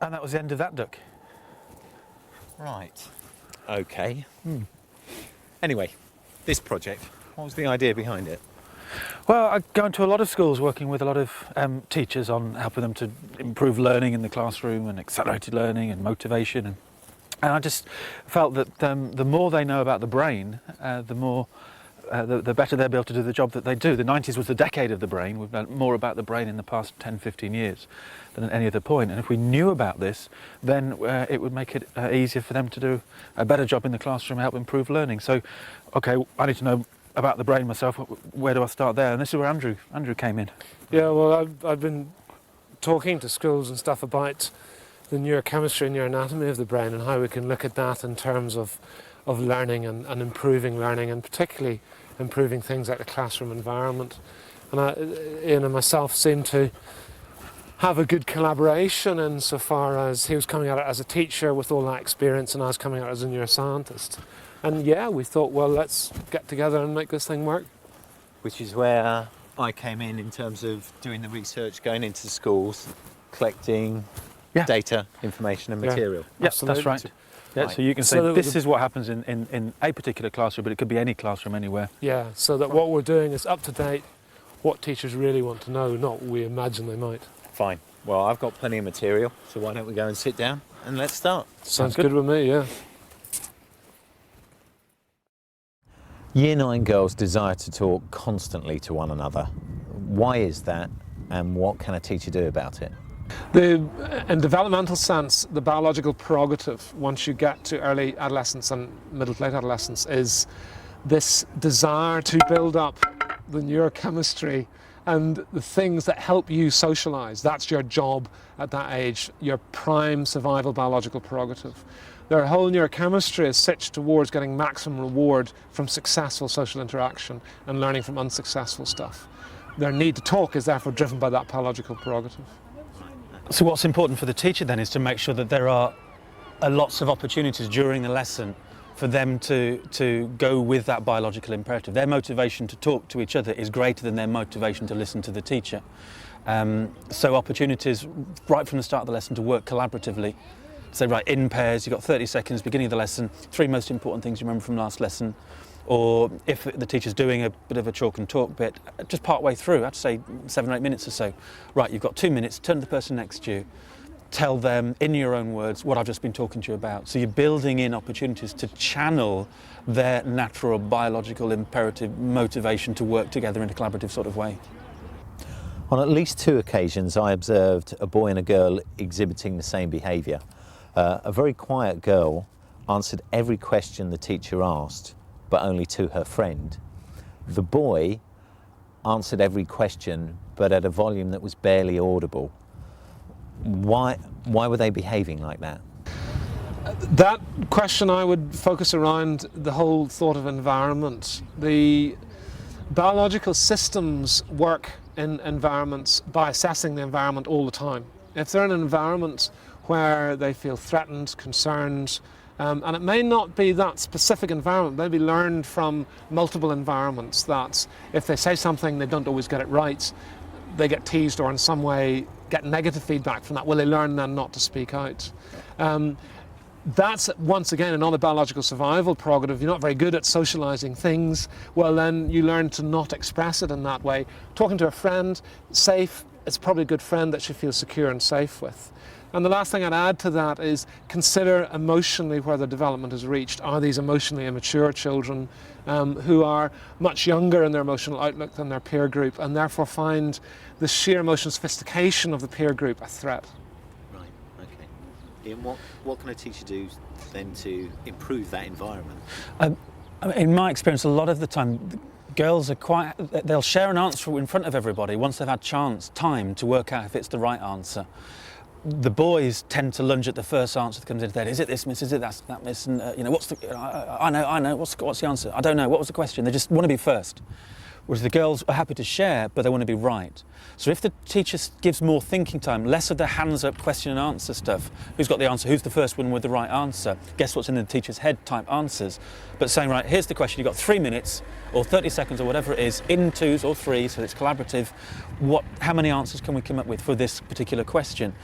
And that was the end of that duck. Right. Okay. Anyway, this project, what was the idea behind it? Well, I go into a lot of schools working with a lot of teachers on helping them to improve learning in the classroom and accelerated learning and motivation. And I just felt that the more they know about the brain, the better they'll be able to do the job that they do. The 90s was the decade of the brain. We've learned more about the brain in the past 10, 15 years than at any other point. And if we knew about this, then it would make it easier for them to do a better job in the classroom, help improve learning. So, okay, I need to know about the brain myself. Where do I start there? And this is where Andrew came in. Yeah, well, I've been talking to schools and stuff about the neurochemistry and neuroanatomy of the brain and how we can look at that in terms of learning and improving learning, and particularly improving things like the classroom environment. And Ian and myself seem to have a good collaboration insofar as he was coming at it as a teacher with all that experience and I was coming at it as a neuroscientist. And yeah, we thought, well, let's get together and make this thing work. Which is where I came in terms of doing the research, going into schools, collecting data, information and material. Yes, that's right. Yeah, so you can say this is what happens in a particular classroom, but it could be any classroom anywhere. Yeah, so that what we're doing is up to date, what teachers really want to know, not what we imagine they might. Fine. Well, I've got plenty of material, so why don't we go and sit down and let's start. Sounds good with me, yeah. Year 9 girls desire to talk constantly to one another. Why is that, and what can a teacher do about it? In developmental sense, the biological prerogative, once you get to early adolescence and middle to late adolescence, is this desire to build up the neurochemistry and the things that help you socialise. That's your job at that age, your prime survival biological prerogative. Their whole neurochemistry is stitched towards getting maximum reward from successful social interaction and learning from unsuccessful stuff. Their need to talk is therefore driven by that biological prerogative. So what's important for the teacher then is to make sure that there are lots of opportunities during the lesson for them to go with that biological imperative. Their motivation to talk to each other is greater than their motivation to listen to the teacher. So opportunities right from the start of the lesson to work collaboratively. Say, right, in pairs, you've got 30 seconds, beginning of the lesson, 3 most important things you remember from last lesson. Or if the teacher's doing a bit of a chalk and talk bit, just part way through, I'd say 7 or 8 minutes or so. Right, you've got 2 minutes, turn to the person next to you, tell them in your own words what I've just been talking to you about. So you're building in opportunities to channel their natural biological imperative motivation to work together in a collaborative sort of way. On at least 2 occasions I observed a boy and a girl exhibiting the same behaviour. A very quiet girl answered every question the teacher asked, but only to her friend. The boy answered every question, but at a volume that was barely audible. Why were they behaving like that? That question I would focus around the whole thought of environment. The biological systems work in environments by assessing the environment all the time. If they're in an environment where they feel threatened, concerned, and it may not be that specific environment, maybe learned from multiple environments, that if they say something they don't always get it right, they get teased or in some way get negative feedback from that. Will they learn then not to speak out? That's once again another biological survival prerogative. You're not very good at socializing things, well then you learn to not express it in that way. Talking to a friend, safe, it's probably a good friend that you feel secure and safe with. And the last thing I'd add to that is consider emotionally where the development is reached. Are these emotionally immature children who are much younger in their emotional outlook than their peer group and therefore find the sheer emotional sophistication of the peer group a threat? Right, okay. Ian, what can a teacher do then to improve that environment? In my experience, a lot of the time, girls are they'll share an answer in front of everybody once they've had time to work out if it's the right answer. The boys tend to lunge at the first answer that comes into their head. Is it this, miss? Is it that, miss? And what's the? I know. What's the answer? I don't know. What was the question? They just want to be first. Whereas the girls are happy to share, but they want to be right. So if the teacher gives more thinking time, less of the hands up question and answer stuff, who's got the answer, who's the first one with the right answer, guess what's in the teacher's head type answers, but saying, right, here's the question, you've got 3 minutes or 30 seconds or whatever it is, in twos or threes, so it's collaborative, how many answers can we come up with for this particular question?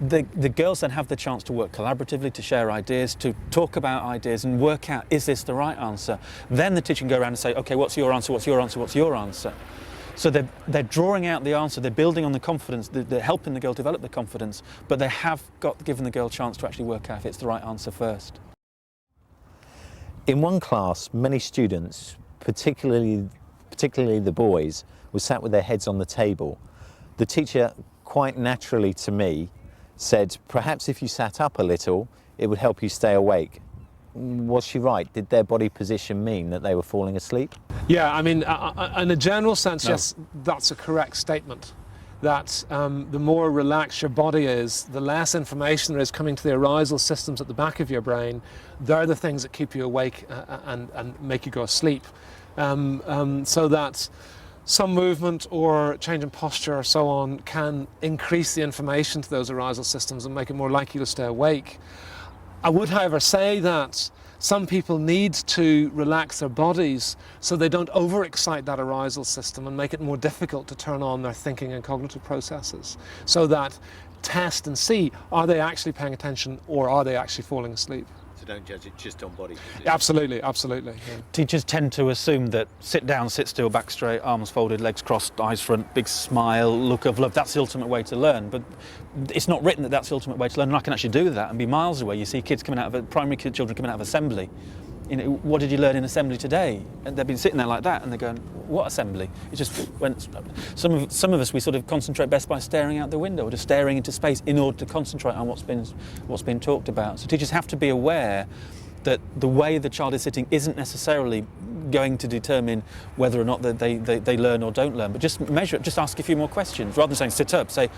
The girls then have the chance to work collaboratively, to share ideas, to talk about ideas and work out, is this the right answer? Then the teacher can go around and say, okay, what's your answer, what's your answer, what's your answer? So they're drawing out the answer, they're building on the confidence, they're helping the girl develop the confidence, but they have given the girl a chance to actually work out if it's the right answer first. In one class, many students, particularly the boys, were sat with their heads on the table. The teacher, quite naturally to me, said, perhaps if you sat up a little, it would help you stay awake. Was she right? Did their body position mean that they were falling asleep? Yeah, I mean, in a general sense, No. yes, that's a correct statement. That the more relaxed your body is, the less information there is coming to the arousal systems at the back of your brain. They're the things that keep you awake and make you go asleep. So that some movement or change in posture or so on can increase the information to those arousal systems and make it more likely to stay awake. I would, however, say that some people need to relax their bodies so they don't overexcite that arousal system and make it more difficult to turn on their thinking and cognitive processes. So that test and see, are they actually paying attention or are they actually falling asleep? So don't judge it just on body position. Absolutely, absolutely. Yeah. Teachers tend to assume that sit down, sit still, back straight, arms folded, legs crossed, eyes front, big smile, look of love, that's the ultimate way to learn. But it's not written that that's the ultimate way to learn, and I can actually do that and be miles away. You see kids coming out of primary children coming out of assembly. You know, what did you learn in assembly today? And they've been sitting there like that and they're going, what assembly? It just went. Some of us, we sort of concentrate best by staring out the window or just staring into space in order to concentrate on what's been talked about. So teachers have to be aware that the way the child is sitting isn't necessarily going to determine whether or not they learn or don't learn, but just measure it, just ask a few more questions. Rather than saying sit up, say,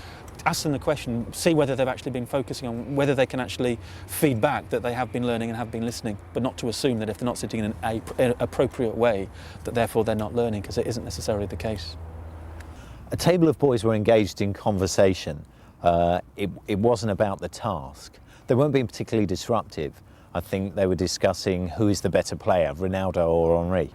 ask them the question, see whether they've actually been focusing on, whether they can actually feed back that they have been learning and have been listening, but not to assume that if they're not sitting in an appropriate way, that therefore they're not learning, because it isn't necessarily the case. A table of boys were engaged in conversation. It wasn't about the task. They weren't being particularly disruptive. I think they were discussing who is the better player, Ronaldo or Henri.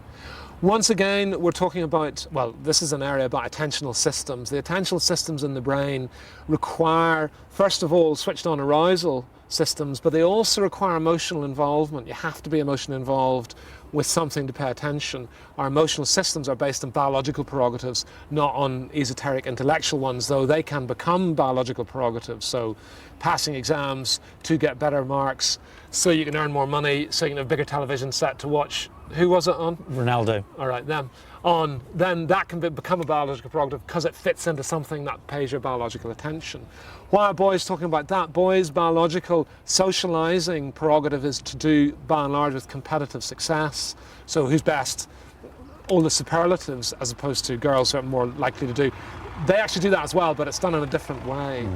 Once again, we're talking about, well, this is an area about attentional systems. The attentional systems in the brain require, first of all, switched on arousal systems, but they also require emotional involvement. You have to be emotionally involved with something to pay attention. Our emotional systems are based on biological prerogatives, not on esoteric intellectual ones, though they can become biological prerogatives. So passing exams to get better marks, so you can earn more money, so you can have a bigger television set to watch. Who was it on? Ronaldo. All right, them. On, then that can become a biological prerogative because it fits into something that pays your biological attention. Why are boys talking about that? Boys' biological socializing prerogative is to do, by and large, with competitive success. So who's best? All the superlatives, as opposed to girls who are more likely to do. They actually do that as well, but it's done in a different way.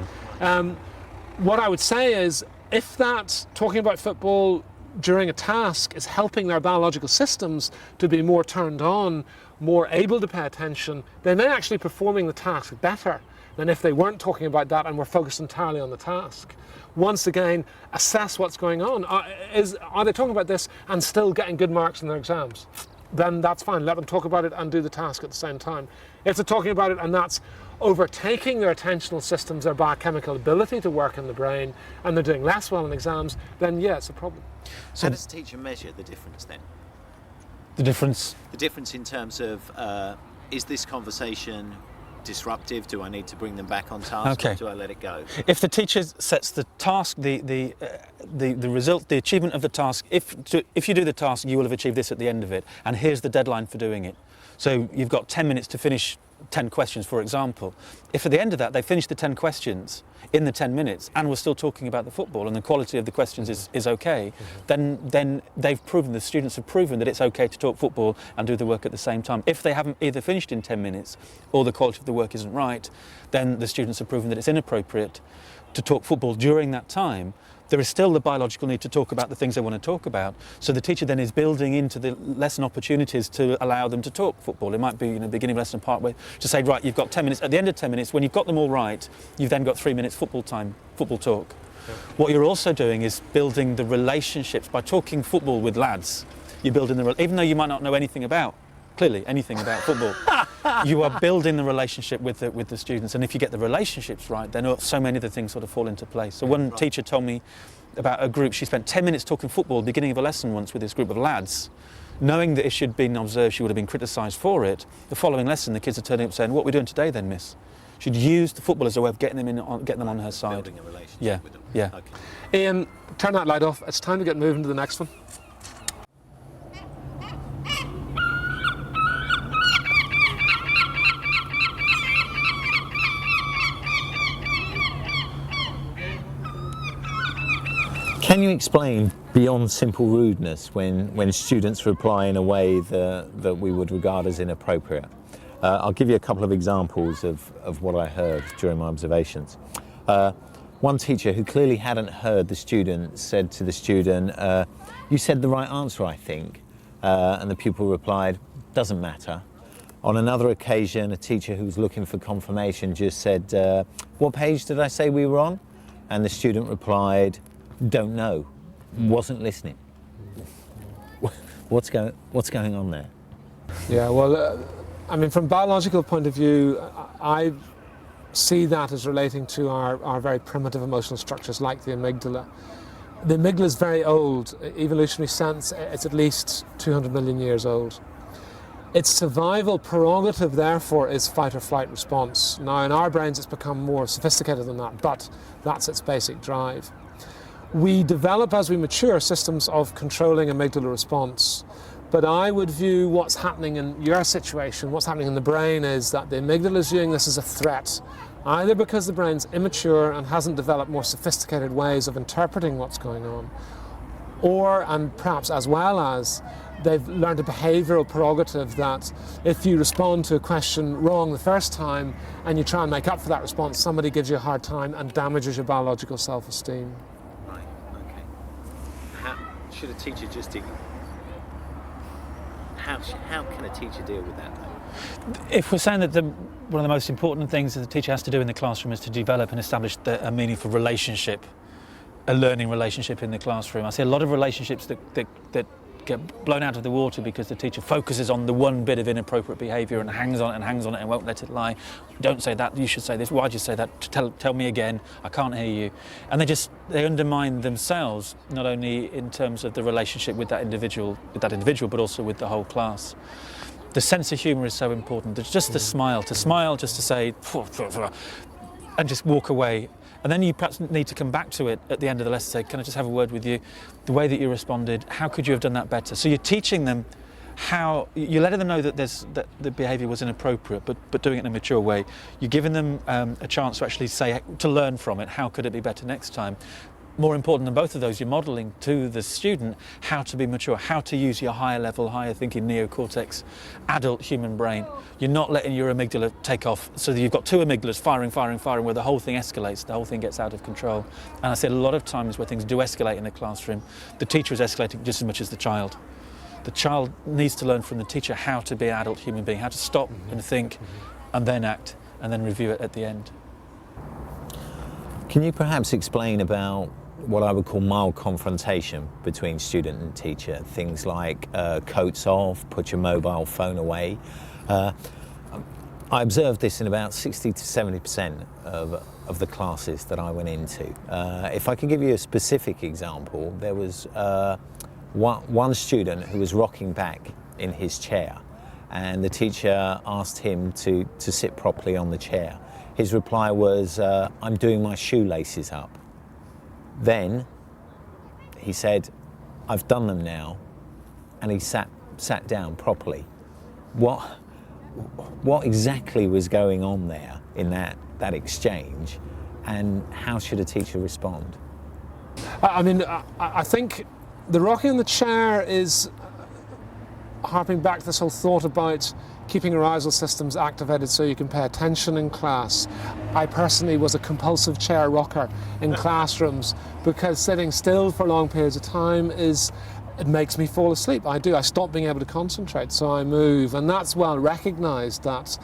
What I would say is, if that, talking about football during a task, is helping their biological systems to be more turned on, more able to pay attention, they may actually be performing the task better than if they weren't talking about that and were focused entirely on the task. Once again, assess what's going on. Are they talking about this and still getting good marks in their exams? Then that's fine. Let them talk about it and do the task at the same time. If they're talking about it and that's overtaking their attentional systems, their biochemical ability to work in the brain, and they're doing less well in exams, then yeah, it's a problem. How does the teacher measure the difference then? The difference? The difference in terms of, is this conversation disruptive? Do I need to bring them back on task, or do I let it go? If the teacher sets the task, the result, the achievement of the task, if you do the task, you will have achieved this at the end of it, and here's the deadline for doing it. So you've got 10 minutes to finish 10 questions, for example. If at the end of that they finish the 10 questions in the 10 minutes and we're still talking about the football and the quality of the questions is okay, then they've proven, the students have proven that it's okay to talk football and do the work at the same time. If they haven't either finished in 10 minutes or the quality of the work isn't right, then the students have proven that it's inappropriate to talk football during that time, there is still the biological need to talk about the things they want to talk about. So the teacher then is building into the lesson opportunities to allow them to talk football. It might be, beginning of lesson, part way, to say, right, you've got 10 minutes. At the end of 10 minutes, when you've got them all right, you've then got 3 minutes football time, football talk. Yeah. What you're also doing is building the relationships by talking football with lads. You're building even though you might not know anything about, clearly, anything about football, you are building the relationship with the students. And if you get the relationships right, then so many other things sort of fall into place. So one teacher told me about a group, she spent 10 minutes talking football at the beginning of a lesson once with this group of lads, knowing that if she'd been observed, she would have been criticised for it. The following lesson, the kids are turning up saying, what are we doing today then, miss? She'd used the football as a way of getting them on her side. Building a relationship with them. Yeah. Okay. Ian, turn that light off. It's time to get moving to the next one. Can you explain beyond simple rudeness when students reply in a way that we would regard as inappropriate? I'll give you a couple of examples of what I heard during my observations. One teacher who clearly hadn't heard the student said to the student, you said the right answer, I think. And the pupil replied, doesn't matter. On another occasion, a teacher who was looking for confirmation just said, what page did I say we were on? And the student replied, don't know, wasn't listening. What's going on there? Yeah, well, I mean, from a biological point of view, I see that as relating to our very primitive emotional structures like the amygdala. The amygdala is very old. Evolutionary sense, it's at least 200 million years old. Its survival prerogative, therefore, is fight or flight response. Now, in our brains, it's become more sophisticated than that, but that's its basic drive. We develop, as we mature, systems of controlling amygdala response. But I would view what's happening in your situation, what's happening in the brain, is that the amygdala is viewing this as a threat, either because the brain's immature and hasn't developed more sophisticated ways of interpreting what's going on, or, and perhaps as well as, they've learned a behavioural prerogative that if you respond to a question wrong the first time and you try and make up for that response, somebody gives you a hard time and damages your biological self-esteem. Right, okay. How should a teacher just ignore? How can a teacher deal with that though? If we're saying that one of the most important things that the teacher has to do in the classroom is to develop and establish a meaningful relationship, a learning relationship in the classroom. I see a lot of relationships that get blown out of the water because the teacher focuses on the one bit of inappropriate behaviour and hangs on it and won't let it lie. Don't say that, you should say this, why'd you say that, tell me again, I can't hear you. And they undermine themselves, not only in terms of the relationship with that individual, but also with the whole class. The sense of humour is so important. There's just to smile just to say, and just walk away. And then you perhaps need to come back to it at the end of the lesson, say, can I just have a word with you? The way that you responded, how could you have done that better? So you're teaching them how, you're letting them know that the behaviour was inappropriate, but doing it in a mature way. You're giving them a chance to actually to learn from it, how could it be better next time? More important than both of those, you're modelling to the student how to be mature, how to use your higher thinking neocortex, adult human brain. You're not letting your amygdala take off so that you've got two amygdalas firing, where the whole thing escalates, the whole thing gets out of control. And I see a lot of times where things do escalate in the classroom, the teacher is escalating just as much as the child. The child needs to learn from the teacher how to be an adult human being, how to stop and think and then act and then review it at the end. Can you perhaps explain about what I would call mild confrontation between student and teacher? Things like coats off, put your mobile phone away. I observed this in about 60 to 70% of the classes that I went into. If I could give you a specific example, there was one student who was rocking back in his chair, and the teacher asked him to sit properly on the chair. His reply was, I'm doing my shoelaces up. Then he said, I've done them now, and he sat down properly. What exactly was going on there in that exchange, and how should a teacher respond? I mean, I think the rocking in the chair is harping back to this whole thought about keeping arousal systems activated so you can pay attention in class. I personally was a compulsive chair rocker in classrooms because sitting still for long periods of time it makes me fall asleep. I stop being able to concentrate, so I move. And that's well recognised, that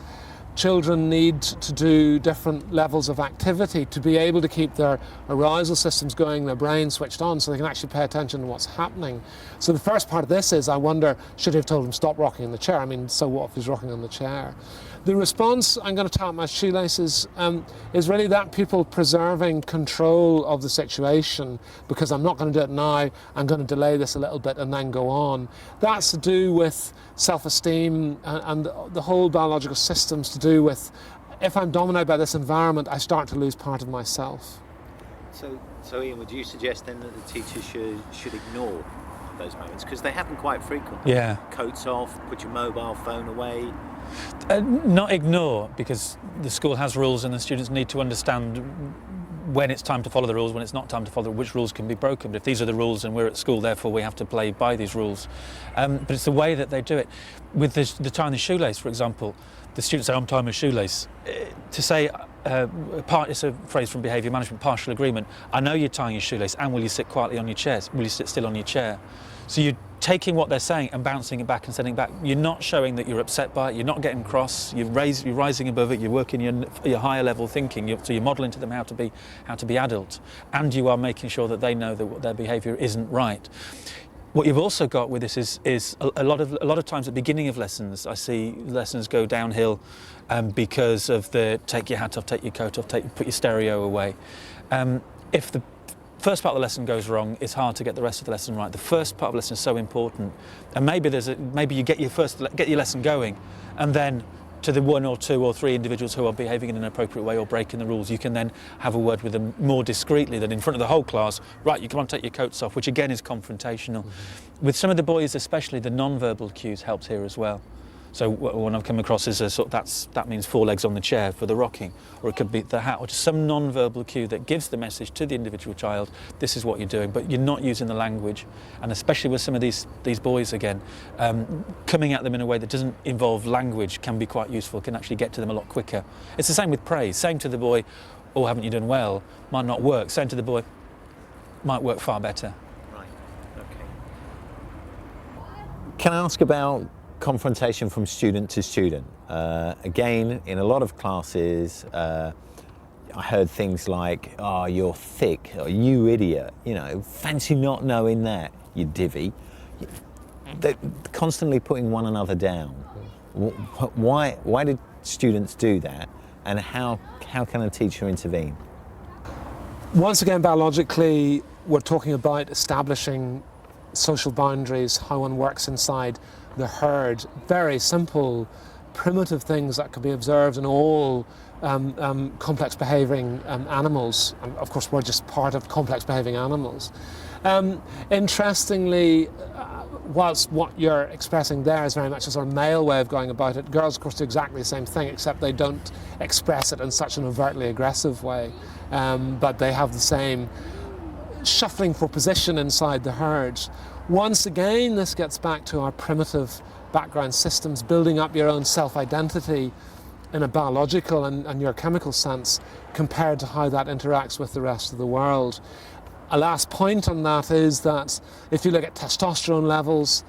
children need to do different levels of activity to be able to keep their arousal systems going, their brain switched on, so they can actually pay attention to what's happening. So the first part of this is, I wonder, should he have told him stop rocking in the chair? I mean, so what if he's rocking on the chair? The response, I'm going to tap my shoelaces, is really that pupil preserving control of the situation, because I'm not going to do it now, I'm going to delay this a little bit and then go on. That's to do with self-esteem and the whole biological systems to do with, if I'm dominated by this environment, I start to lose part of myself. So Ian, would you suggest then that the teacher should ignore those moments, because they happen quite frequently? Yeah. Coats off, put your mobile phone away. Not ignore, because the school has rules and the students need to understand when it's time to follow the rules, when it's not time to follow, which rules can be broken. But if these are the rules and we're at school, therefore we have to play by these rules. But it's the way that they do it. With the tying the shoelace, for example, the students say, I'm tying my shoelace. To say, it's a phrase from behaviour management, partial agreement. I know you're tying your shoelace, and will you sit quietly on your chair? Will you sit still on your chair? So you're taking what they're saying and bouncing it back and sending it back. You're not showing that you're upset by it, you're not getting cross, you're rising above it, you're working your higher level thinking, so you're modelling to them how to be adult, and you are making sure that they know that their behaviour isn't right. What you've also got with this is a lot of times at the beginning of lessons, I see lessons go downhill because of the take your hat off, take your coat off, put your stereo away. If the first part of the lesson goes wrong, it's hard to get the rest of the lesson right. The first part of the lesson is so important, and maybe you get your lesson going, and then to the 1 or 2 or 3 individuals who are behaving in an inappropriate way or breaking the rules, you can then have a word with them more discreetly than in front of the whole class. Right, you come on, take your coats off, which again is confrontational. Mm-hmm. With some of the boys especially, the non-verbal cues helps here as well. So what I've come across is that means 4 legs on the chair for the rocking, or it could be the hat, or just some non-verbal cue that gives the message to the individual child, this is what you're doing, but you're not using the language. And especially with some of these boys again, coming at them in a way that doesn't involve language can be quite useful, can actually get to them a lot quicker. It's the same with praise. Saying to the boy, oh, haven't you done well, might not work. Saying to the boy, might work far better. Right, okay. Can I ask about confrontation from student to student? Again, in a lot of classes, I heard things like, oh, you're thick, or you idiot, fancy not knowing that, you divvy. They're constantly putting one another down. Why did students do that, and how can a teacher intervene? Once again, biologically, we're talking about establishing social boundaries, how one works inside the herd. Very simple, primitive things that can be observed in all complex behaving animals. And of course, we're just part of complex behaving animals. Interestingly, whilst what you're expressing there is very much a sort of male way of going about it, girls of course do exactly the same thing, except they don't express it in such an overtly aggressive way, but they have the same shuffling for position inside the herd. Once again, this gets back to our primitive background systems, building up your own self-identity in a biological and neurochemical sense compared to how that interacts with the rest of the world. A last point on that is that if you look at testosterone levels,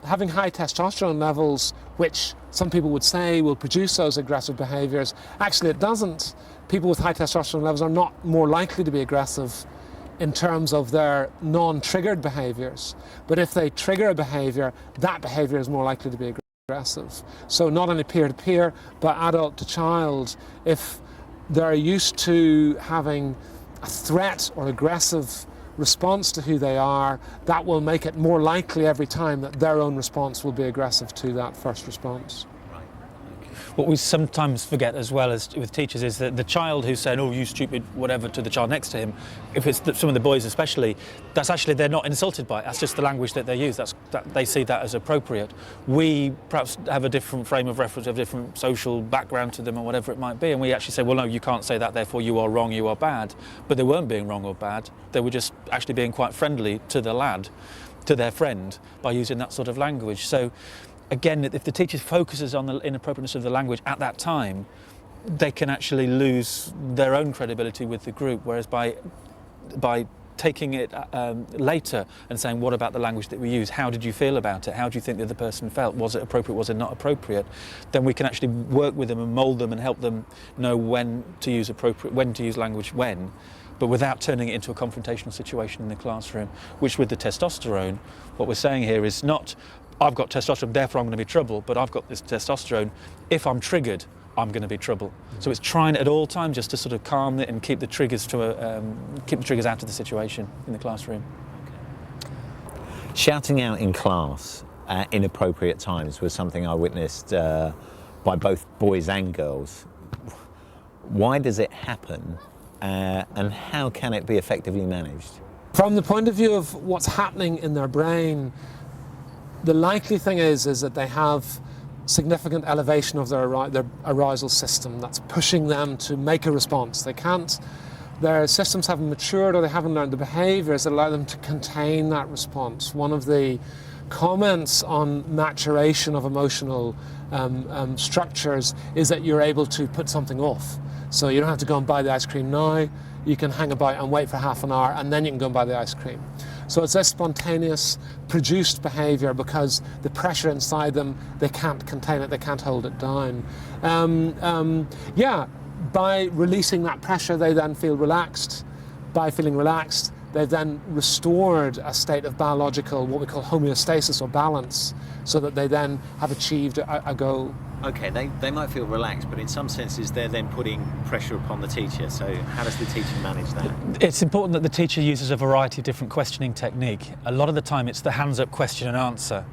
having high testosterone levels, which some people would say will produce those aggressive behaviours, actually it doesn't. People with high testosterone levels are not more likely to be aggressive in terms of their non-triggered behaviours. But if they trigger a behaviour, that behaviour is more likely to be aggressive. So not only peer-to-peer, but adult to child, if they're used to having a threat or aggressive response to who they are, that will make it more likely every time that their own response will be aggressive to that first response. What we sometimes forget as well as with teachers is that the child who's saying, oh, you stupid, whatever, to the child next to him, if it's some of the boys especially, that's actually, they're not insulted by it. That's just the language that they use. They see that as appropriate. We perhaps have a different frame of reference, a different social background to them or whatever it might be, and we actually say, well, no, you can't say that, therefore you are wrong, you are bad. But they weren't being wrong or bad. They were just actually being quite friendly to the lad, to their friend, by using that sort of language. So again, if the teacher focuses on the inappropriateness of the language at that time, they can actually lose their own credibility with the group, whereas by taking it later and saying, what about the language that we use? How did you feel about it? How do you think the other person felt? Was it appropriate? Was it not appropriate? Then we can actually work with them and mould them and help them know when to use language when, but without turning it into a confrontational situation in the classroom, which with the testosterone, what we're saying here is not, I've got testosterone, therefore I'm going to be trouble, but I've got this testosterone. If I'm triggered, I'm going to be trouble. So it's trying at all times just to sort of calm it and keep the triggers out of the situation in the classroom. Shouting out in class at inappropriate times was something I witnessed by both boys and girls. Why does it happen, and how can it be effectively managed? From the point of view of what's happening in their brain, the likely thing is that they have significant elevation of their arousal system that's pushing them to make a response. Their systems haven't matured, or they haven't learned the behaviours that allow them to contain that response. One of the comments on maturation of emotional structures is that you're able to put something off. So you don't have to go and buy the ice cream now, you can hang about and wait for half an hour, and then you can go and buy the ice cream. So it's this spontaneous, produced behaviour because the pressure inside them, they can't contain it, they can't hold it down. By releasing that pressure, they then feel relaxed. By feeling relaxed, they've then restored a state of biological, what we call homeostasis or balance, so that they then have achieved a goal. Okay, they might feel relaxed, but in some senses they're then putting pressure upon the teacher. So how does the teacher manage that? It's important that the teacher uses a variety of different questioning technique. A lot of the time it's the hands up question and answer.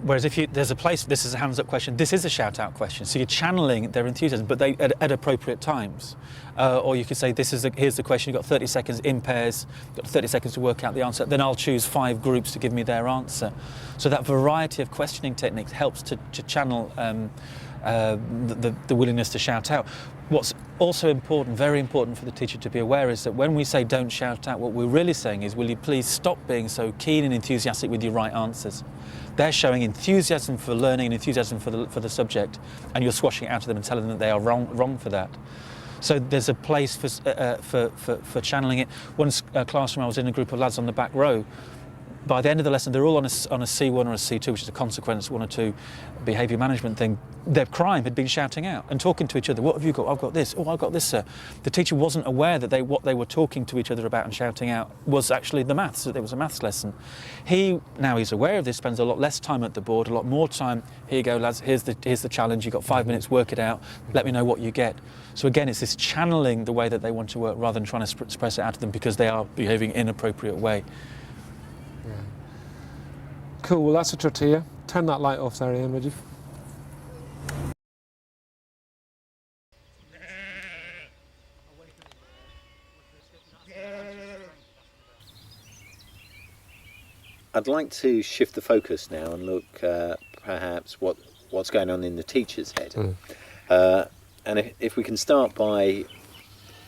Whereas if there's a place, this is a hands up question, this is a shout out question. So you're channeling their enthusiasm, but they at appropriate times. Or you could say, here's the question, you've got 30 seconds in pairs, you've got 30 seconds to work out the answer, then I'll choose 5 groups to give me their answer. So that variety of questioning techniques helps to channel the willingness to shout out. What's also important, very important for the teacher to be aware, is that when we say don't shout out, what we're really saying is, will you please stop being so keen and enthusiastic with your right answers? They're showing enthusiasm for learning and enthusiasm for the subject, and you're squashing it out of them and telling them that they are wrong for that. So there's a place for channeling it. One classroom I was in, a group of lads on the back row. By the end of the lesson, they're all on a C1 or a C2, which is a consequence 1 or 2 behaviour management thing. Their crime had been shouting out and talking to each other. What have you got? I've got this. Oh, I've got this, sir. The teacher wasn't aware that what they were talking to each other about and shouting out was actually the maths, that it was a maths lesson. Now he's aware of this, spends a lot less time at the board, a lot more time. Here you go, lads, here's the challenge. You've got 5 minutes, work it out. Let me know what you get. So again, it's this channeling the way that they want to work rather than trying to express it out of them because they are behaving in an inappropriate way. Cool, well that's a tortilla. Turn that light off there, Ian, would you? I'd like to shift the focus now and look perhaps what's going on in the teacher's head. And if we can start by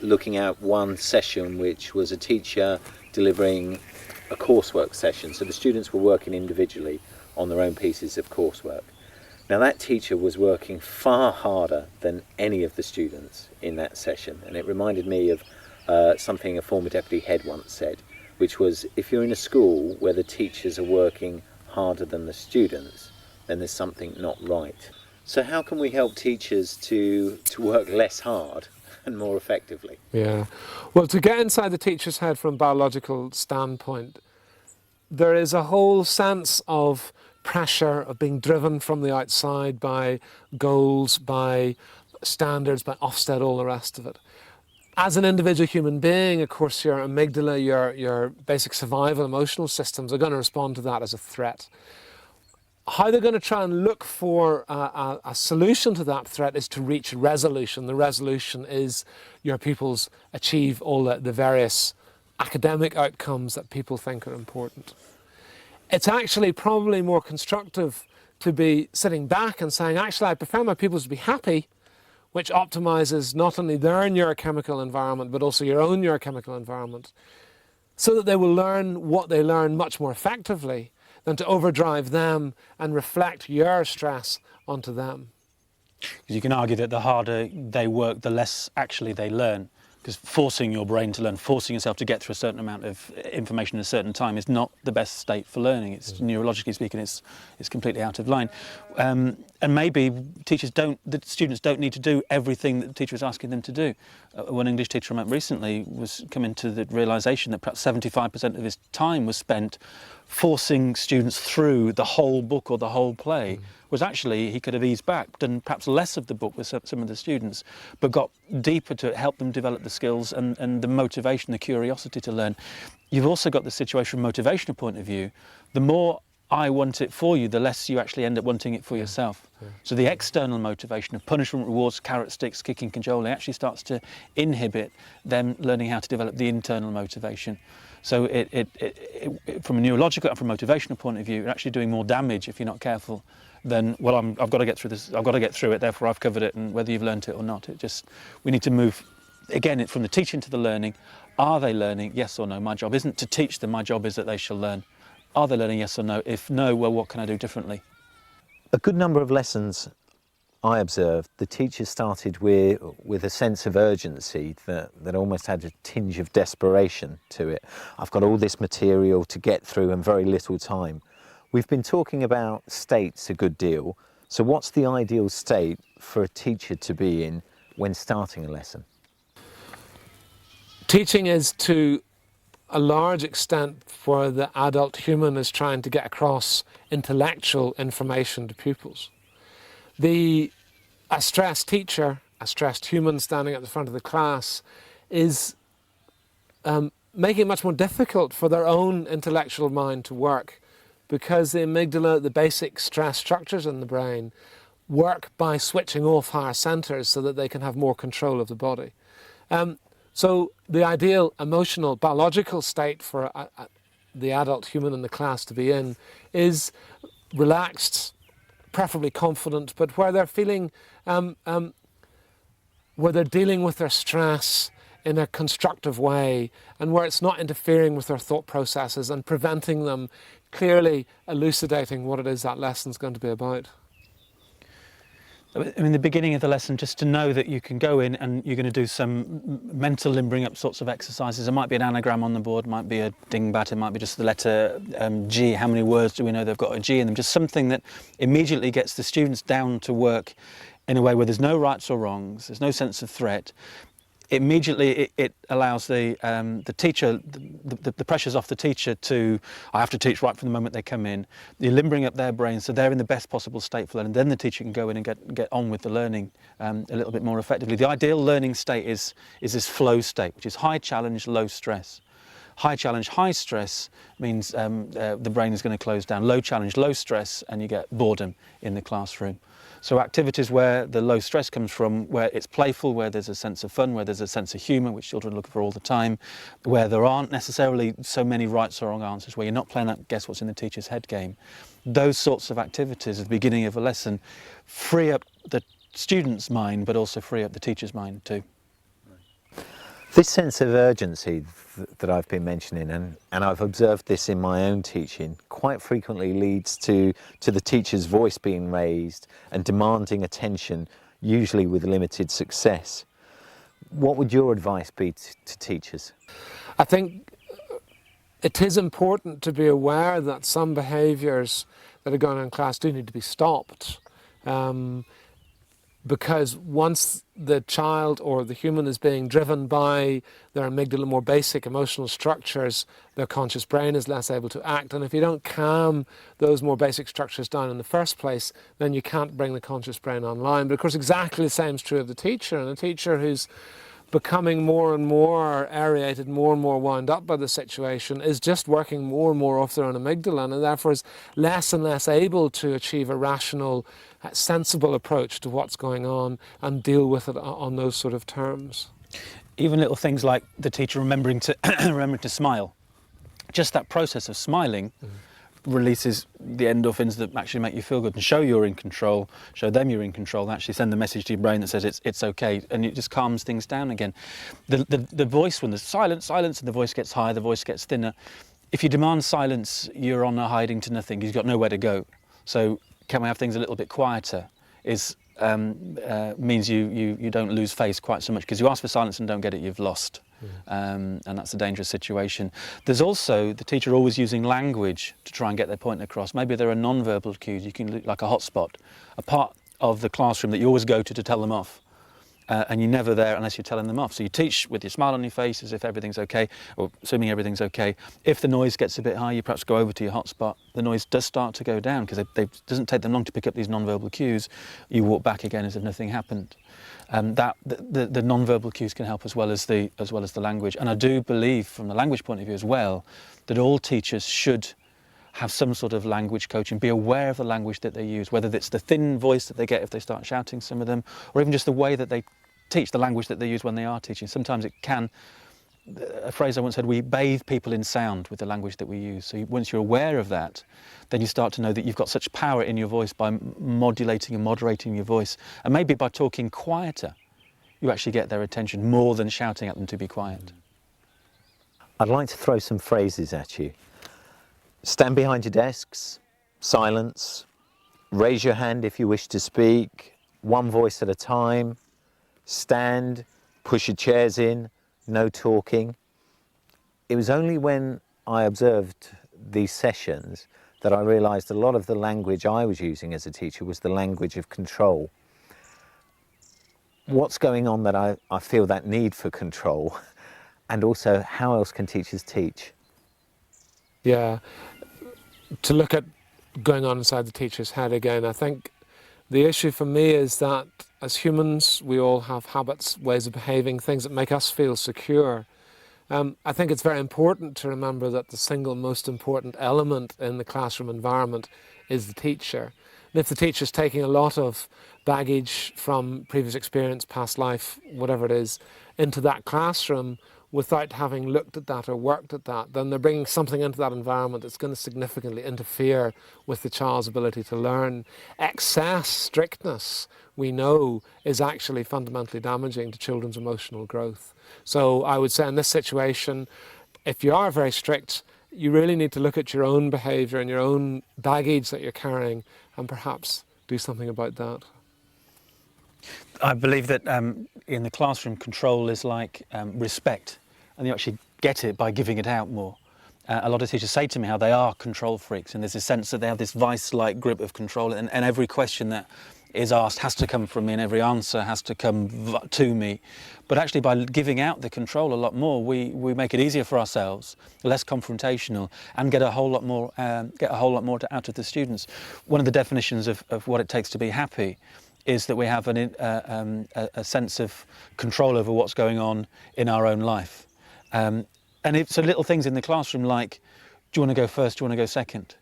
looking at one session which was a teacher delivering a coursework session. So the students were working individually on their own pieces of coursework. Now that teacher was working far harder than any of the students in that session, and it reminded me of something a former deputy head once said, which was, if you're in a school where the teachers are working harder than the students, then there's something not right. So how can we help teachers to work less hard and more effectively? Yeah, well, to get inside the teacher's head from a biological standpoint, there is a whole sense of pressure, of being driven from the outside by goals, by standards, by Ofsted, all the rest of it. As an individual human being, of course, your amygdala, your basic survival emotional systems are going to respond to that as a threat. How they're going to try and look for a solution to that threat is to reach resolution. The resolution is your pupils achieve all the various academic outcomes that people think are important. It's actually probably more constructive to be sitting back and saying, actually, I prefer my pupils to be happy, which optimizes not only their neurochemical environment, but also your own neurochemical environment, so that they will learn what they learn much more effectively than to overdrive them and reflect your stress onto them. Because you can argue that the harder they work, the less actually they learn. Because forcing your brain to learn, forcing yourself to get through a certain amount of information in a certain time is not the best state for learning. It's neurologically speaking, it's completely out of line. And maybe the students don't need to do everything that the teacher is asking them to do. One English teacher I met recently was coming to the realisation that perhaps 75% of his time was spent forcing students through the whole book or the whole play, was actually he could have eased back, done perhaps less of the book with some of the students, but got deeper to help them develop the skills and the motivation, the curiosity to learn. You've also got the situation from a motivational point of view. The more I want it for you, the less you actually end up wanting it for yourself. So the external motivation of punishment, rewards, carrot sticks, kicking, cajoling actually starts to inhibit them learning how to develop the internal motivation. So from a neurological and from a motivational point of view, you're actually doing more damage if you're not careful than, well, I've got to get through this, I've got to get through it, therefore I've covered it, and whether you've learnt it or not, we need to move, again, from the teaching to the learning. Are they learning? Yes or no? My job isn't to teach them, my job is that they shall learn. Are they learning? Yes or no? If no, well, what can I do differently? A good number of lessons I observed, the teachers started with a sense of urgency that almost had a tinge of desperation to it. I've got all this material to get through and very little time. We've been talking about states a good deal. So what's the ideal state for a teacher to be in when starting a lesson? Teaching is to a large extent where the adult human is trying to get across intellectual information to pupils. A stressed teacher, a stressed human standing at the front of the class is making it much more difficult for their own intellectual mind to work, because the amygdala, the basic stress structures in the brain, work by switching off higher centres so that they can have more control of the body. So the ideal emotional, biological state for the adult human in the class to be in is relaxed, preferably confident, but where they're feeling, where they're dealing with their stress in a constructive way, and where it's not interfering with their thought processes and preventing them clearly elucidating what it is that lesson's going to be about. I mean, the beginning of the lesson, just to know that you can go in and you're going to do some mental limbering up sorts of exercises. There might be an anagram on the board, might be a dingbat, it might be just the letter G. How many words do we know they've got a G in them? Just something that immediately gets the students down to work in a way where there's no rights or wrongs, there's no sense of threat. Immediately it allows the teacher, the pressures off the teacher to, I have to teach right from the moment they come in. You're limbering up their brains so they're in the best possible state for learning. Then the teacher can go in and get on with the learning a little bit more effectively. The ideal learning state is this flow state, which is high challenge, low stress. High challenge, high stress means the brain is going to close down. Low challenge, low stress, and you get boredom in the classroom. So activities where the low stress comes from, where it's playful, where there's a sense of fun, where there's a sense of humour, which children look for all the time, where there aren't necessarily so many rights or wrong answers, where you're not playing that guess what's in the teacher's head game. Those sorts of activities at the beginning of a lesson free up the student's mind, but also free up the teacher's mind too. This sense of urgency that I've been mentioning, and I've observed this in my own teaching, quite frequently leads to the teacher's voice being raised and demanding attention, usually with limited success. What would your advice be to teachers? I think it is important to be aware that some behaviours that are going on in class do need to be stopped. Because once the child or the human is being driven by their amygdala, more basic emotional structures, their conscious brain is less able to act. And if you don't calm those more basic structures down in the first place, then you can't bring the conscious brain online. But of course, exactly the same is true of the teacher. And a teacher who's becoming more and more aerated, more and more wound up by the situation, is just working more and more off their own amygdala, and therefore is less and less able to achieve a rational, sensible approach to what's going on and deal with it on those sort of terms. Even little things like the teacher remembering to smile. Just that process of smiling releases the endorphins that actually make you feel good and show you're in control, show them you're in control, and actually send the message to your brain that says it's okay, and it just calms things down again. The voice, when there's silence and the voice gets higher, the voice gets thinner, if you demand silence, you're on a hiding to nothing. You've got nowhere to go. So can we have things a little bit quieter? Means you don't lose face quite so much, because you ask for silence and don't get it, you've lost. And that's a dangerous situation. There's also the teacher always using language to try and get their point across. Maybe there are non-verbal cues. You can, like a hotspot, a part of the classroom that you always go to tell them off. And you're never there unless you're telling them off. So you teach with your smile on your face as if everything's okay, or assuming everything's okay. If the noise gets a bit high, you perhaps go over to your hotspot. The noise does start to go down, because it doesn't take them long to pick up these non-verbal cues. You walk back again as if nothing happened. The non-verbal cues can help as well as the language. And I do believe, from the language point of view as well, that all teachers should have some sort of language coaching, be aware of the language that they use, whether it's the thin voice that they get if they start shouting, some of them, or even just the way that they teach, the language that they use when they are teaching. Sometimes it can, a phrase I once heard, we bathe people in sound with the language that we use. So once you're aware of that, then you start to know that you've got such power in your voice by modulating and moderating your voice. And maybe by talking quieter, you actually get their attention more than shouting at them to be quiet. I'd like to throw some phrases at you. Stand behind your desks, silence, raise your hand if you wish to speak, one voice at a time, stand, push your chairs in, no talking. It was only when I observed these sessions that I realised a lot of the language I was using as a teacher was the language of control. What's going on that I feel that need for control? And also, how else can teachers teach? Yeah, to look at going on inside the teacher's head again, I think the issue for me is that as humans, we all have habits, ways of behaving, things that make us feel secure. I think it's very important to remember that the single most important element in the classroom environment is the teacher. And if the teacher's taking a lot of baggage from previous experience, past life, whatever it is, into that classroom, without having looked at that or worked at that, then they're bringing something into that environment that's going to significantly interfere with the child's ability to learn. Excess strictness, we know, is actually fundamentally damaging to children's emotional growth. So I would say in this situation, if you are very strict, you really need to look at your own behaviour and your own baggage that you're carrying and perhaps do something about that. I believe that in the classroom, control is like respect, and you actually get it by giving it out more. A lot of teachers say to me how they are control freaks, and there's a sense that they have this vice-like grip of control, and every question that is asked has to come from me, and every answer has to come to me. But actually, by giving out the control a lot more, we make it easier for ourselves, less confrontational, and get a whole lot more out of the students. One of the definitions of what it takes to be happy is that we have a sense of control over what's going on in our own life. And so little things in the classroom like, do you want to go first, do you want to go second?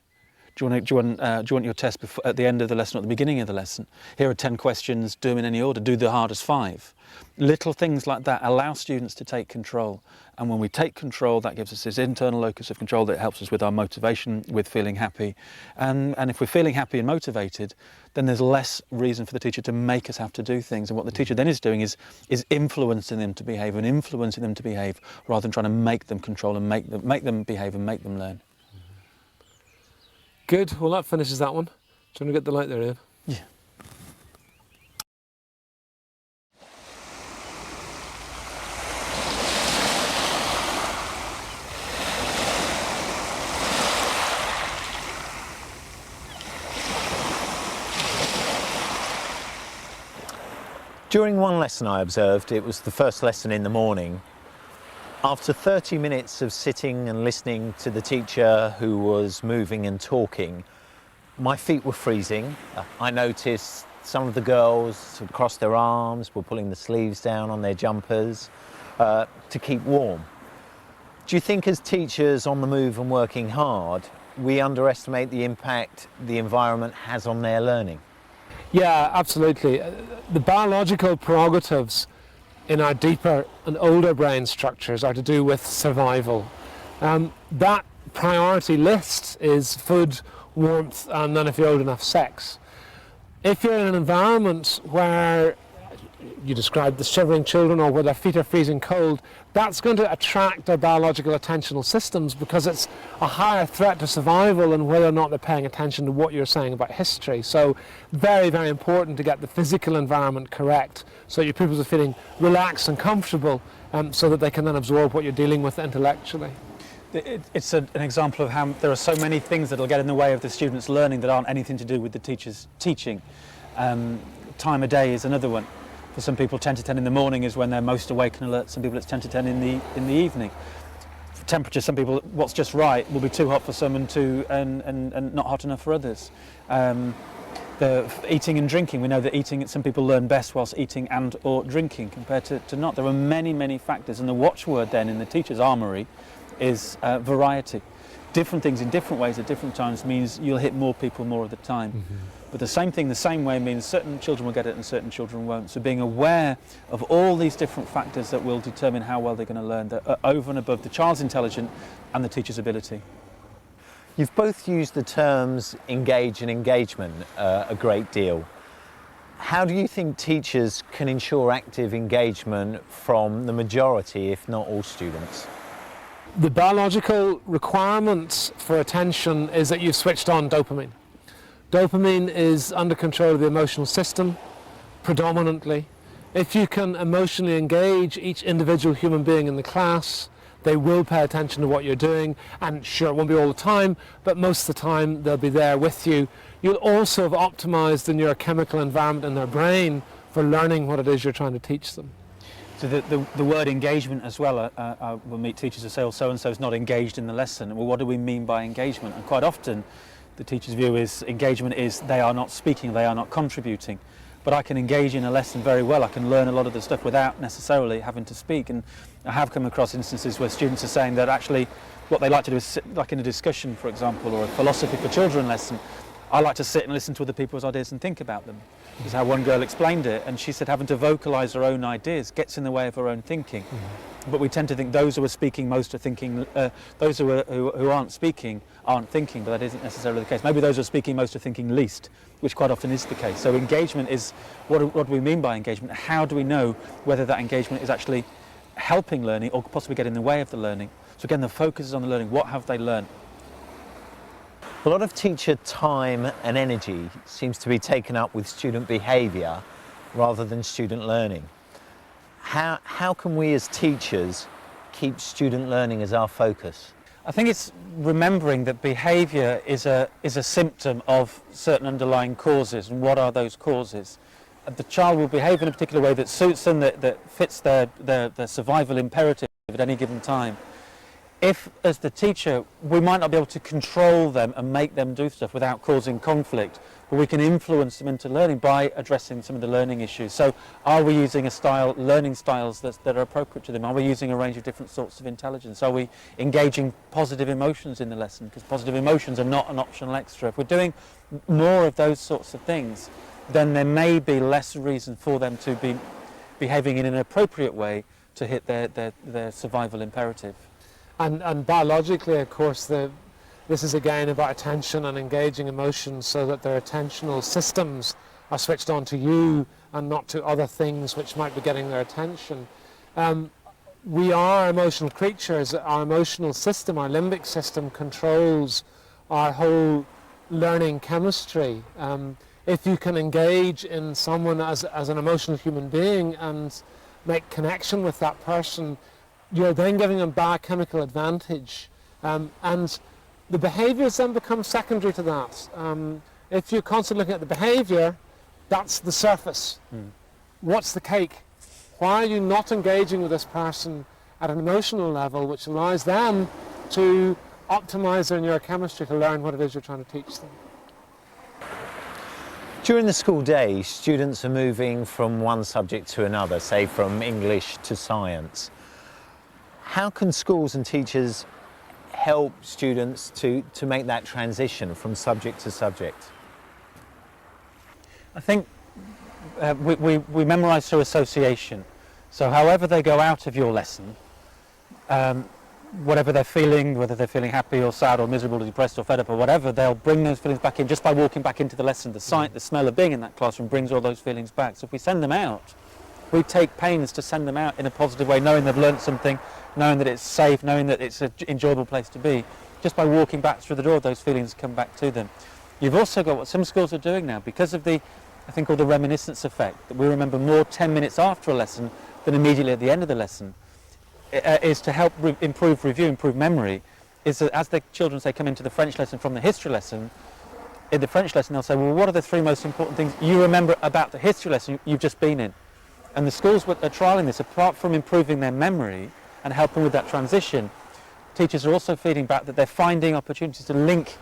Do you want your test at the end of the lesson or at the beginning of the lesson? Here are 10 questions, do them in any order, do the hardest 5. Little things like that allow students to take control. And when we take control, that gives us this internal locus of control that helps us with our motivation, with feeling happy. And if we're feeling happy and motivated, then there's less reason for the teacher to make us have to do things. And what the teacher then is doing is influencing them to behave rather than trying to make them control and make them behave and make them learn. Good, well that finishes that one. Do you want to get the light there, Ian? Yeah. During one lesson I observed, it was the first lesson in the morning. After 30 minutes of sitting and listening to the teacher who was moving and talking, my feet were freezing. I noticed some of the girls had crossed their arms, were pulling the sleeves down on their jumpers to keep warm. Do you think as teachers on the move and working hard, we underestimate the impact the environment has on their learning? Yeah, absolutely. The biological prerogatives in our deeper and older brain structures are to do with survival. That priority list is food, warmth, and then if you're old enough, sex. If you're in an environment where you described the shivering children or where their feet are freezing cold, that's going to attract their biological attentional systems because it's a higher threat to survival than whether or not they're paying attention to what you're saying about history. So very, very important to get the physical environment correct so your pupils are feeling relaxed and comfortable so that they can then absorb what you're dealing with intellectually. It's an example of how there are so many things that will get in the way of the students' learning that aren't anything to do with the teacher's teaching. Time of day is another one. For some people, 10 to 10 in the morning is when they're most awake and alert. Some people, it's 10 to 10 in the evening. For temperature, some people, what's just right will be too hot for some and not hot enough for others. The eating and drinking, we know that some people learn best whilst eating and or drinking compared to not. There are many, many factors, and the watchword then in the teacher's armoury is variety. Different things in different ways at different times means you'll hit more people more of the time. Mm-hmm. But the same thing the same way means certain children will get it and certain children won't. So being aware of all these different factors that will determine how well they're going to learn, that are over and above the child's intelligence and the teacher's ability. You've both used the terms engage and engagement a great deal. How do you think teachers can ensure active engagement from the majority, if not all, students? The biological requirement for attention is that you've switched on dopamine. Dopamine is under control of the emotional system, predominantly. If you can emotionally engage each individual human being in the class, they will pay attention to what you're doing, and sure, it won't be all the time, but most of the time they'll be there with you. You'll also have optimized the neurochemical environment in their brain for learning what it is you're trying to teach them. So the word engagement as well, we'll meet teachers who say, oh, so-and-so is not engaged in the lesson. Well, what do we mean by engagement? And quite often the teacher's view is engagement is they are not speaking, they are not contributing. But I can engage in a lesson very well. I can learn a lot of the stuff without necessarily having to speak. And I have come across instances where students are saying that actually what they like to do is sit, like in a discussion, for example, or a philosophy for children lesson, I like to sit and listen to other people's ideas and think about them. This is how one girl explained it, and she said having to vocalise her own ideas gets in the way of her own thinking. Mm-hmm. But we tend to think those who are speaking most are thinking, those who aren't speaking aren't thinking, but that isn't necessarily the case. Maybe those who are speaking most are thinking least, which quite often is the case. So engagement is, what do we mean by engagement? How do we know whether that engagement is actually helping learning or possibly get in the way of the learning? So again, the focus is on the learning. What have they learned? A lot of teacher time and energy seems to be taken up with student behaviour rather than student learning. How can we as teachers keep student learning as our focus? I think it's remembering that behaviour is a symptom of certain underlying causes, and what are those causes? The child will behave in a particular way that suits them, that fits their survival imperative at any given time. If, as the teacher, we might not be able to control them and make them do stuff without causing conflict, but we can influence them into learning by addressing some of the learning issues. So are we using learning styles that are appropriate to them? Are we using a range of different sorts of intelligence? Are we engaging positive emotions in the lesson? Because positive emotions are not an optional extra. If we're doing more of those sorts of things, then there may be less reason for them to be behaving in an appropriate way to hit their survival imperative. And biologically, of course, this is again about attention and engaging emotions so that their attentional systems are switched on to you and not to other things which might be getting their attention. We are emotional creatures. Our emotional system, our limbic system, controls our whole learning chemistry. If you can engage in someone as an emotional human being and make connection with that person, you're then giving them biochemical advantage, and the behaviours then become secondary to that. If you're constantly looking at the behaviour, that's the surface. What's the cake? Why are you not engaging with this person at an emotional level which allows them to optimise their neurochemistry to learn what it is you're trying to teach them? During the school day, students are moving from one subject to another, say from English to science. How can schools and teachers help students to make that transition from subject to subject? I think we memorise through association. So however they go out of your lesson, whatever they're feeling, whether they're feeling happy or sad or miserable or depressed or fed up or whatever, they'll bring those feelings back in just by walking back into the lesson. The sight, the smell of being in that classroom brings all those feelings back. So if we send them out We take pains to send them out in a positive way, knowing they've learnt something, knowing that it's safe, knowing that it's an enjoyable place to be. Just by walking back through the door, those feelings come back to them. You've also got what some schools are doing now, because of the, I think, called the reminiscence effect, that we remember more 10 minutes after a lesson than immediately at the end of the lesson, is to help improve review, improve memory, is that as the children, say, come into the French lesson from the history lesson, in the French lesson they'll say, well, what are the 3 most important things you remember about the history lesson you've just been in? And the schools are trialling this, apart from improving their memory and helping with that transition, teachers are also feeding back that they're finding opportunities to link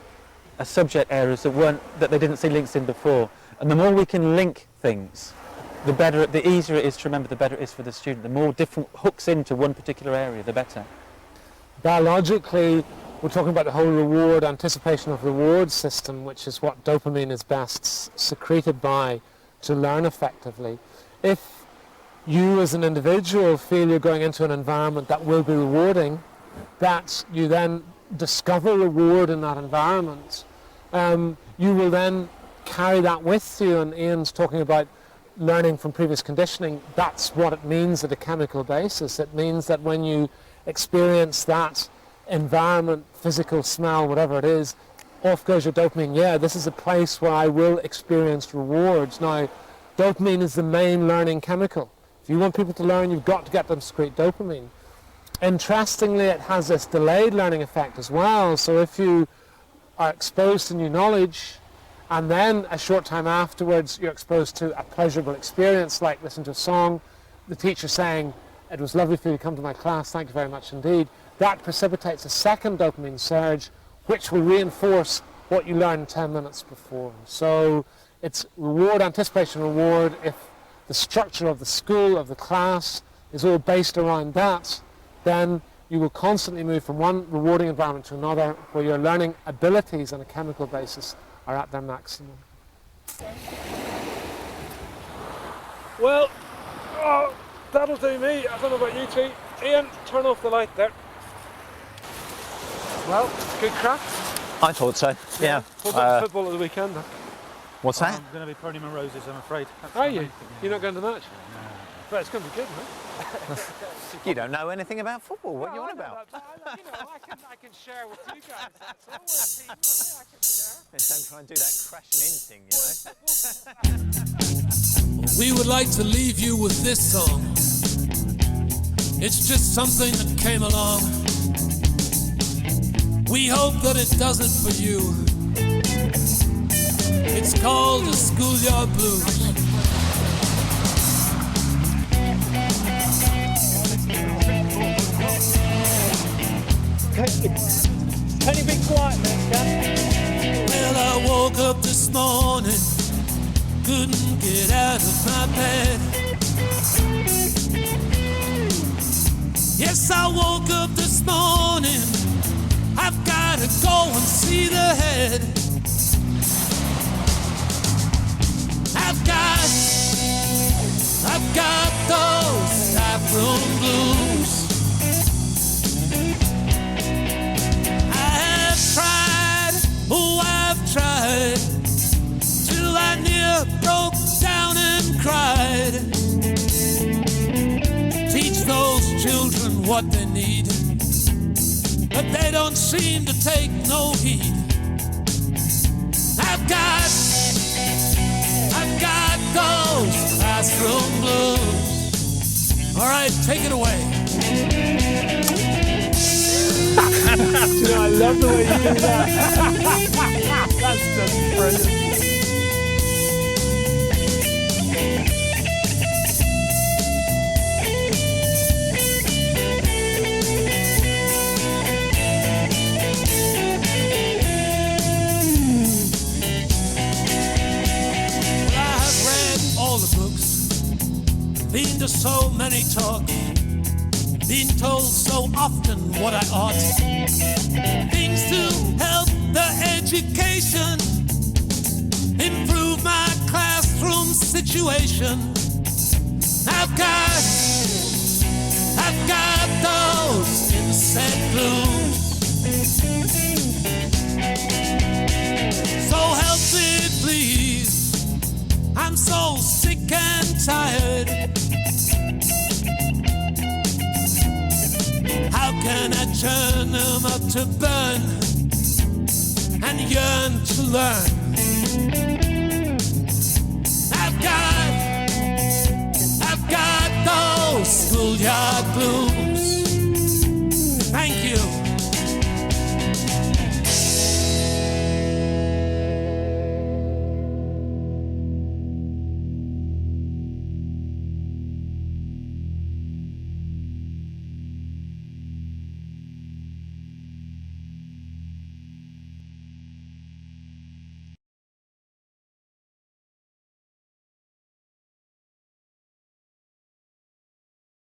subject areas that they didn't see links in before. And the more we can link things, the easier it is to remember, the better it is for the student. The more different hooks into one particular area, the better. Biologically, we're talking about the whole reward, anticipation of reward system, which is what dopamine is best secreted by to learn effectively. If you as an individual feel you're going into an environment that will be rewarding, that you then discover reward in that environment, you will then carry that with you. And Ian's talking about learning from previous conditioning. That's what it means at a chemical basis. It means that when you experience that environment, physical, smell, whatever it is, off goes your dopamine. Yeah, this is a place where I will experience rewards. Now, dopamine is the main learning chemical. If you want people to learn, you've got to get them to secrete dopamine. Interestingly, it has this delayed learning effect as well. So if you are exposed to new knowledge, and then a short time afterwards you're exposed to a pleasurable experience, like listening to a song, the teacher saying, "It was lovely for you to come to my class, thank you very much indeed," that precipitates a second dopamine surge, which will reinforce what you learned 10 minutes before. So it's reward, anticipation, reward. If the structure of the school, of the class, is all based around that, then you will constantly move from one rewarding environment to another where your learning abilities on a chemical basis are at their maximum. Well, that'll do me. I don't know about you two. Ian, turn off the light there. Well, good crack. I thought so, yeah. Football at the weekend. What's that? I'm going to be pruning my roses, I'm afraid. Are you? You're not going to the match? No. But it's going to be good, right? You don't know anything about football. What are you on I know about? that, but I can share with you guys. That's all. I can share. Don't try and do that crashing in thing, you know. We would like to leave you with this song. It's just something that came along. We hope that it does it for you. It's called the Schoolyard Blues. Can you be quiet, man? Well, I woke up this morning, couldn't get out of my bed. Yes, I woke up this morning, I've got to go and see the head. I've got those saffron blues. I've tried till I near broke down and cried. Teach those children what they need, but they don't seem to take no heed. I've got those classroom blues. All right, take it away. You know, I love the way you do that. That's just brilliant. Well, I have read all the books, been to so many talks, been told so often what I ought. Things to help the education, improve my classroom situation. I've got those insect blues. So help me please, I'm so sick and tired. can I turn them up to burn and yearn to learn?